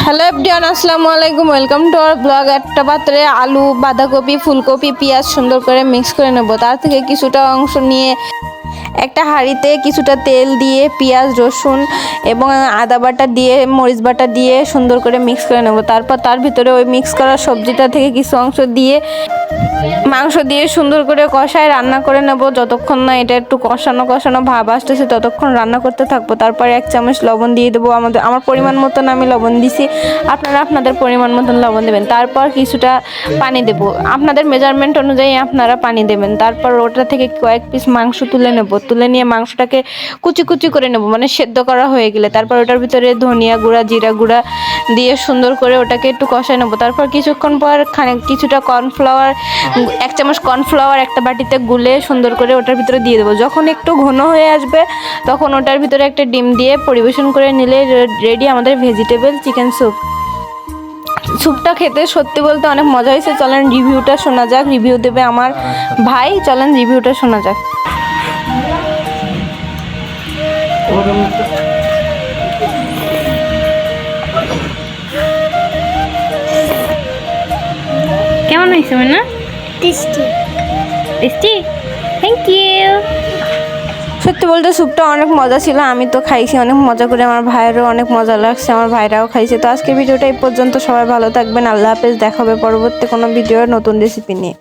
Hello everyone, আসসালামু আলাইকুম। Welcome to our blog. একটা পাত্রে আলু, বাঁধাকপি, ফুলকপি, পেঁয়াজ সুন্দর করে মিক্স করে নেব। তার থেকে কিছুটা অংশ নিয়ে একটা হাঁড়িতে কিছুটা তেল দিয়ে পেঁয়াজ, রসুন এবং আদা বাটা দিয়ে, মরিচ বাটা দিয়ে সুন্দর করে মিক্স করে নেব। তারপর তার ভিতরে ওই মিক্স করা সবজিটা থেকে কিছু অংশ দিয়ে মাংস দিয়ে সুন্দর করে কষায় রান্না করে নেব। যতক্ষণ না এটা একটু কষানো কষানো ভাব আসতেছে ততক্ষণ রান্না করতে থাকবো। তারপরে 1 চামচ লবণ দিয়ে দেবো। আমার পরিমাণ মতন আমি লবণ দিছি, আপনারা আপনাদের পরিমাণ মতন লবণ দেবেন। তারপর কিছুটা পানি দেবো, আপনাদের মেজারমেন্ট অনুযায়ী আপনারা পানি দেবেন। তারপর ওটা থেকে কয়েক পিস মাংস তুলে নেব। তুলে নিয়ে মাংসটাকে কুচি কুচি করে নেব, মানে সেদ্ধ করা হয়ে গেলে। তারপর ওটার ভিতরে ধনিয়া গুঁড়া, জিরা গুঁড়া দিয়ে সুন্দর করে ওটাকে একটু কষায় নেব। তারপর কিছুক্ষণ পর কিছুটা কর্নফ্লাওয়ার, 1 চামচ কর্নফ্লাওয়ার একটা বাটিতে গুলে সুন্দর করে ওটার ভিতরে দিয়ে দেবো। যখন একটু ঘন হয়ে আসবে তখন ওটার ভিতরে একটা ডিম দিয়ে পরিবেশন করে নিলে রেডি আমাদের ভেজিটেবল চিকেন স্যুপ। স্যুপটা খেতে সত্যি বলতে অনেক মজা হয়েছে। চলেন রিভিউটা শোনা যাক। রিভিউ দেবে আমার ভাই, চলেন রিভিউটা শোনা যাক। কেমন হয়েছে না? Tasty tasty, thank you. সত্যি বলতে স্যুপটা অনেক মজা ছিল। আমি তো খাইছি অনেক মজা করে, আমার ভাইয়েরও অনেক মজা লাগছে, আমার ভাইরাও খাইছে। তো আজকের ভিডিওটা এই পর্যন্ত। সবাই ভালো থাকবেন, আল্লাহ হাফেজ। দেখা হবে পরবর্তী কোনো ভিডিওর নতুন রেসিপি নিয়ে।